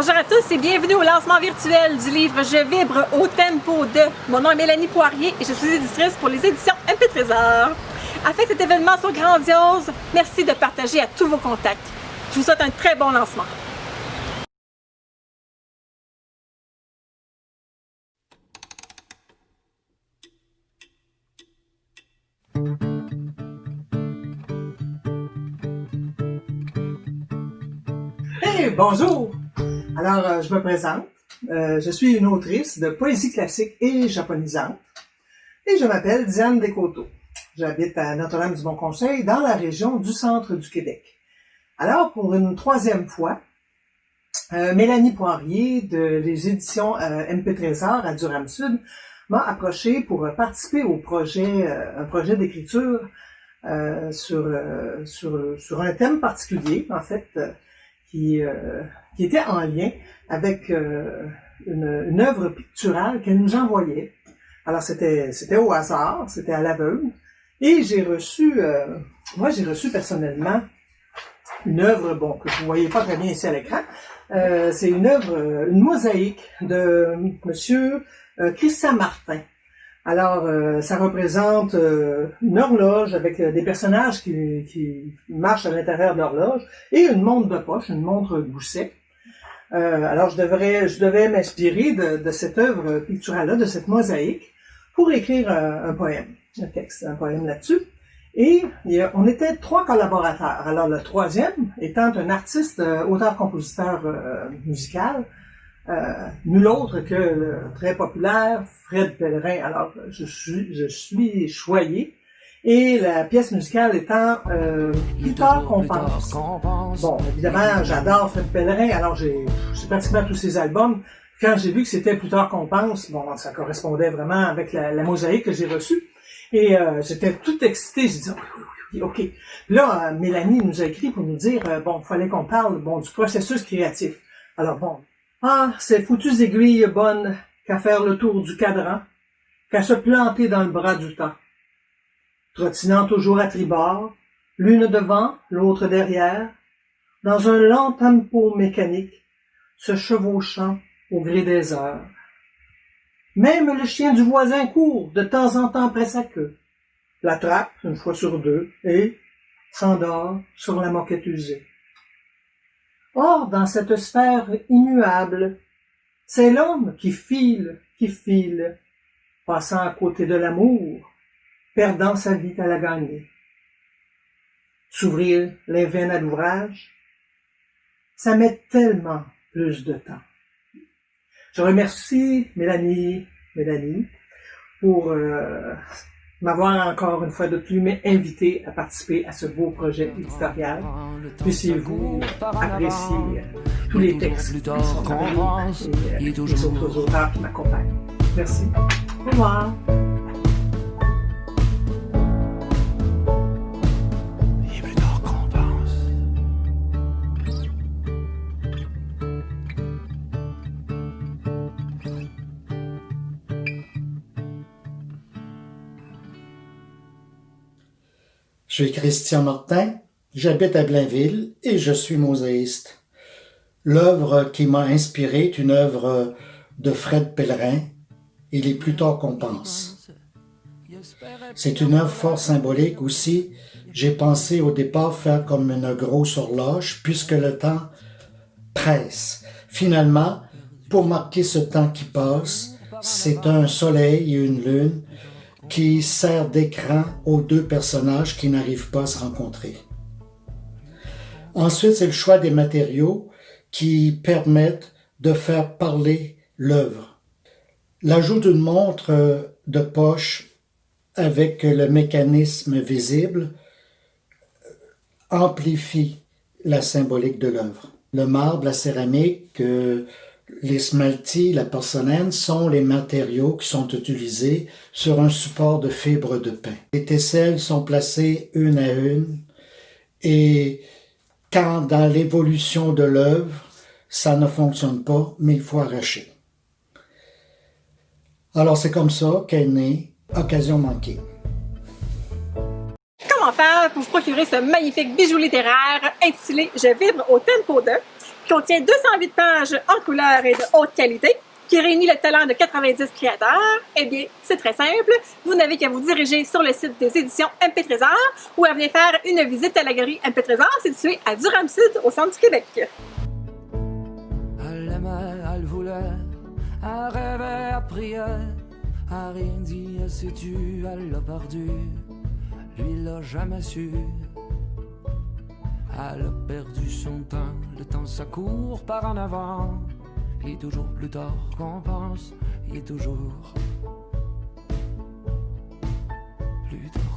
Bonjour à tous et bienvenue au lancement virtuel du livre Je vibre au tempo de. Mon nom est Mélanie Poirier et je suis éditrice pour les éditions MP Trésor. Afin que cet événement soit grandiose, merci de partager à tous vos contacts. Je vous souhaite un très bon lancement. Hey, bonjour! Alors, je me présente. Je suis une autrice de poésie classique et japonisante. Et je m'appelle Diane Descoteaux. J'habite à Notre-Dame-du-Bon-Conseil, dans la région du centre du Québec. Alors, pour une troisième fois, Mélanie Poirier de les éditions MP Trésor à Durham-Sud m'a approché pour participer au projet, un projet d'écriture sur un thème particulier, en fait, qui était en lien avec une œuvre picturale qu'elle nous envoyait. Alors c'était au hasard, c'était à l'aveugle, et j'ai reçu personnellement une œuvre, bon, que vous voyez pas très bien ici à l'écran. C'est une œuvre, une mosaïque de Monsieur Christian Martin. Alors, ça représente une horloge avec des personnages qui marchent à l'intérieur de l'horloge et une montre de poche, une montre gousset. Alors, je devais m'inspirer de cette œuvre picturale-là, de cette mosaïque, pour écrire un poème, un poème là-dessus. Et on était 3 collaborateurs. Alors, le troisième étant un artiste, auteur-compositeur musical, nul autre que le très populaire Fred Pellerin. Alors, je suis choyé. Et la pièce musicale étant Plus tard qu'on pense. Bon, évidemment, j'adore Fred Pellerin, alors j'ai pratiquement tous ses albums. Quand j'ai vu que c'était Plus tard qu'on pense, bon, ça correspondait vraiment avec la mosaïque que j'ai reçue. Et j'étais tout excité, j'ai dit oui, ok. Là, Mélanie nous a écrit pour nous dire, bon, il fallait qu'on parle, bon, du processus créatif. Alors bon, ces foutues aiguilles bonnes qu'à faire le tour du cadran, qu'à se planter dans le bras du temps. Trottinant toujours à tribord, l'une devant, l'autre derrière, dans un lent tempo mécanique, se chevauchant au gré des heures. Même le chien du voisin court de temps en temps après sa queue, l'attrape une fois sur deux et s'endort sur la moquette usée. Or, dans cette sphère immuable, c'est l'homme qui file, passant à côté de l'amour, perdant sa vie à la gagner. S'ouvrir les veines à l'ouvrage, ça met tellement plus de temps. Je remercie Mélanie pour m'avoir encore une fois de plus invité à participer à ce beau projet éditorial. Puissiez-vous apprécier tous les textes qui sont dans le livre et les autres auteurs qui m'accompagnent. Merci. Au revoir. Je suis Christian Martin, j'habite à Blainville et je suis mosaïste. L'œuvre qui m'a inspiré est une œuvre de Fred Pellerin, Il est plus tard qu'on pense. C'est une œuvre fort symbolique aussi. J'ai pensé au départ faire comme une grosse horloge puisque le temps presse. Finalement, pour marquer ce temps qui passe, c'est un soleil et une lune qui sert d'écran aux 2 personnages qui n'arrivent pas à se rencontrer. Ensuite, c'est le choix des matériaux qui permettent de faire parler l'œuvre. L'ajout d'une montre de poche avec le mécanisme visible amplifie la symbolique de l'œuvre. Le marbre, la céramique, les smalties, la porcelaine sont les matériaux qui sont utilisés sur un support de fibres de pin. Les tesselles sont placées une à une et quand dans l'évolution de l'œuvre, ça ne fonctionne pas, mais il faut arracher. Alors c'est comme ça qu'est née Occasion manquée. Comment faire pour vous procurer ce magnifique bijou littéraire intitulé Je vibre au tempo de? qui contient 208 pages en couleur et de haute qualité, qui réunit le talent de 90 créateurs. Eh bien, c'est très simple. Vous n'avez qu'à vous diriger sur le site des éditions MP Trésor ou à venir faire une visite à la galerie MP Trésor située à Durham-Sud, au centre du Québec. Elle aimait, elle voulait, elle rêvait, elle priait, elle rien dit, elle s'est tue, elle l'a perdu, lui l'a jamais su. Elle a perdu son temps, le temps ça court par en avant. Il est toujours plus tard qu'on pense, il est toujours plus tard.